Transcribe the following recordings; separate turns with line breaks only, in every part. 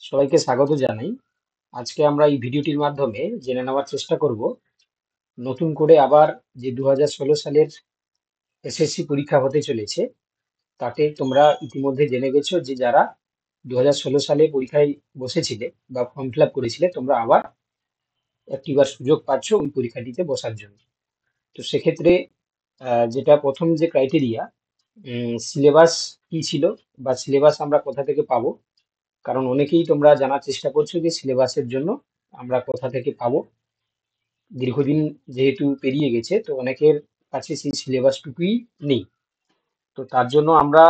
সবাইকে স্বাগত জানাই। আজকে আমরা এই ভিডিওটির মাধ্যমে জেনে নেওয়ার চেষ্টা করব নতুন করে আবার যে 2016 সালের এসএসসি পরীক্ষা হতে চলেছে, তাতে তোমরা ইতিমধ্যে জেনে গেছো যে যারা 2016 সালে পরীক্ষায় বসেছিলে বা ফর্ম ফিল আপ করেছিলে, তোমরা আবার একটিবার সুযোগ পাচ্ছ ওই পরীক্ষাটিতে বসার জন্য। তো সেক্ষেত্রে যেটা প্রথম যে ক্রাইটেরিয়া, সিলেবাস কি ছিল বা সিলেবাস আমরা কোথা থেকে পাবো, কারণ অনেকেই তোমরা জানার চেষ্টা করছো যে সিলেবাসের জন্য আমরা কোথা থেকে পাবো। দীর্ঘদিন যেহেতু পেরিয়ে গেছে, তো অনেকের কাছে সেই সিলেবাসটুকুই নেই। তো তার জন্য আমরা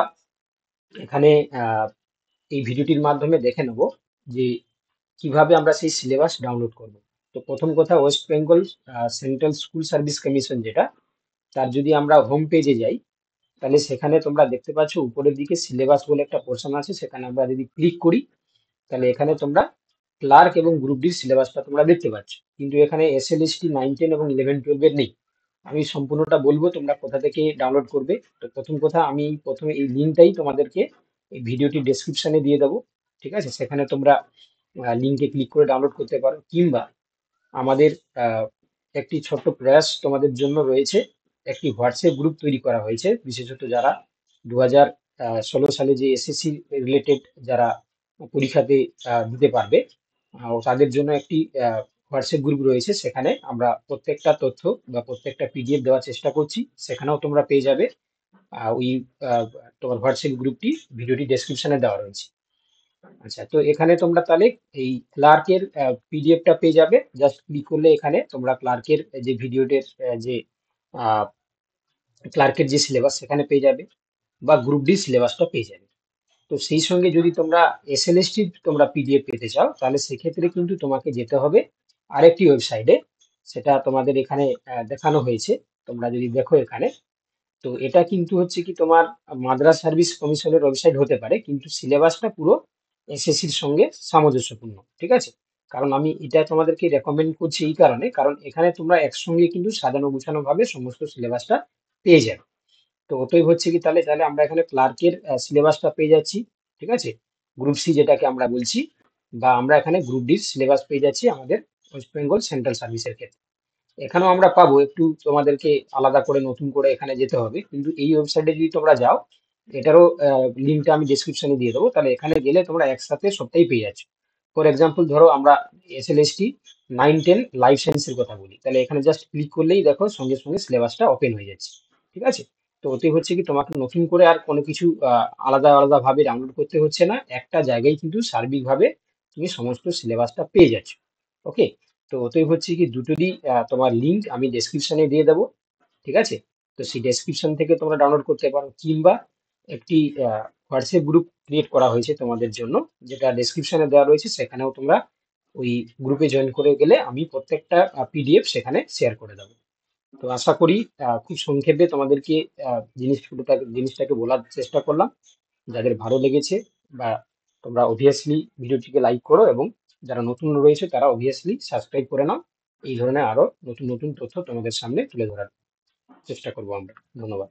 এখানে আহ, এই ভিডিওটির মাধ্যমে দেখে নেব যে কিভাবে আমরা সেই সিলেবাস ডাউনলোড করব। তো প্রথম কথা, West Bengal central school service commission যেটা, তার যদি আমরা হোম পেজে যাই, তাহলে সেখানে তোমরা দেখতে পাচ্ছ উপরের দিকে সিলেবাস বলে একটা পোর্শন আছে। সেখানে আমরা যদি ক্লিক করি, তাহলে এখানে তোমরা ক্লার্ক এবং গ্রুপ ডির সিলেবাসটা তোমরা দেখতে পাচ্ছ, কিন্তু এখানে এসএলএসটি 9, 10 এবং 11, 12 এর নেই। আমি সম্পূর্ণটা বলবো তোমরা কোথা থেকে ডাউনলোড করবে। তো প্রথম কথা, আমি প্রথমে এই লিঙ্কটাই তোমাদেরকে এই ভিডিওটি ডেসক্রিপশনে দিয়ে দেবো। ঠিক আছে, সেখানে তোমরা লিঙ্কে ক্লিক করে ডাউনলোড করতে পারো, কিংবা আমাদের আহ, একটি ছোট্ট প্রয়াস তোমাদের জন্য রয়েছে। একটি হোয়াটসঅ্যাপ গ্রুপ তৈরি করা হয়েছে, বিশেষত যারা 2016 সালে যে এসএসসি রিলেটেড যারা পরীক্ষাতে দিতে পারবে, তাদের জন্য একটি হোয়াটসঅ্যাপ গ্রুপ রয়েছে। সেখানে আমরা প্রত্যেকটা তথ্য বা প্রত্যেকটা পিডিএফ দেওয়ার চেষ্টা করছি, সেখানেও তোমরা পেয়ে যাবে। ওই আহ, তোমার হোয়াটসঅ্যাপ গ্রুপটি ভিডিওটি ডেসক্রিপশনে দেওয়া রয়েছে। আচ্ছা, তো এখানে তোমরা তাহলে এই ক্লার্কের পিডিএফটা পেয়ে যাবে। জাস্ট ক্লিক করলে এখানে তোমরা ক্লার্কের যে ভিডিওটির যে ক্লার্কের যে সিলেবাস সেখানে পেয়ে যাবে, বা গ্রুপ ডি সিলেবাসটা পেয়ে যাবে। তো সেই সঙ্গে যদি তোমরা এসএলএসটি তোমরা পিডিএফ পেতে চাও, তাহলে সেক্ষেত্রে কিন্তু তোমাকে যেতে হবে আরেকটি ওয়েবসাইটে। সেটা তোমাদের এখানে দেখানো হয়েছে, তোমরা যদি দেখো এখানে। তো এটা কিন্তু হচ্ছে কি তোমার মাদ্রাস সার্ভিস কমিশনের ওয়েবসাইট হতে পারে, কিন্তু সিলেবাসটা পুরো এসএসসির সঙ্গে সামঞ্জস্যপূর্ণ। ঠিক আছে, কারণ আমি এটা তোমাদেরকে রেকমেন্ড করছি এই কারণে, কারণ এখানে তোমরা একসঙ্গে কিন্তু সাজানো গুছানো ভাবে সমস্ত সিলেবাসটা পেয়ে যাবে। তো অতএব হচ্ছে কি, তাহলে তাহলে আমরা এখানে ক্লার্কের সিলেবাসটা পেয়ে যাচ্ছি। ঠিক আছে, গ্রুপ সি যেটাকে আমরা বলছি, বা আমরা এখানে গ্রুপ ডির সিলেবাস পেয়ে যাচ্ছি আমাদের ওয়েস্ট বেঙ্গল সেন্ট্রাল সার্ভিসের ক্ষেত্রে। এখানেও আমরা পাবো, একটু তোমাদেরকে আলাদা করে নতুন করে এখানে যেতে হবে, কিন্তু এই ওয়েবসাইটে যদি তোমরা যাও, এটারও লিঙ্কটা আমি ডিসক্রিপশনে দিয়ে দেবো। তাহলে এখানে গেলে তোমরা একসাথে সবটাই পেয়ে যাচ্ছ। ফর এক্সাম্পল ধরো আমরা এসএলএসটি 9, 10 লাইফ সায়েন্সের কথা বলি, তাহলে এখানে জাস্ট ক্লিক করলেই দেখো সঙ্গে সঙ্গে সিলেবাসটা ওপেন হয়ে যাচ্ছে। ঠিক আছে, তো ওতে হচ্ছে কি তোমাকে নতুন করে আর কোনো কিছু আলাদা আলাদা ভাবে ডাউনলোড করতে হচ্ছে না, একটা জায়গায় কিন্তু সার্বিকভাবে তুমি সমস্ত সিলেবাসটা পেয়ে যাচ্ছ। ওকে, তো ওতেই হচ্ছে কি দুটোরই তোমার লিঙ্ক আমি ডেসক্রিপশনে দিয়ে দেবো। ঠিক আছে, তো সেই ডেসক্রিপশন থেকে তোমরা ডাউনলোড করতে পারো, কিংবা একটি হোয়াটসঅ্যাপ গ্রুপ ক্রিয়েট করা হয়েছে তোমাদের জন্য, যেটা ডেসক্রিপশনে দেওয়া রয়েছে। সেখানেও তোমরা ওই গ্রুপে জয়েন করে গেলে আমি প্রত্যেকটা পিডিএফ সেখানে শেয়ার করে দেবো। তো আশা করি খুব সংক্ষেপে তোমাদেরকে জিনিসটাকে বলার চেষ্টা করলাম। যাদের ভালো লেগেছে, বা তোমরা অবভিয়াসলি ভিডিওটিকে লাইক করো, এবং যারা নতুন রয়েছে তারা অবভিয়াসলি সাবস্ক্রাইব করে নাও। এই ধরনের আরো নতুন নতুন তথ্য তোমাদের সামনে তুলে ধরার চেষ্টা করবো আমরা। ধন্যবাদ।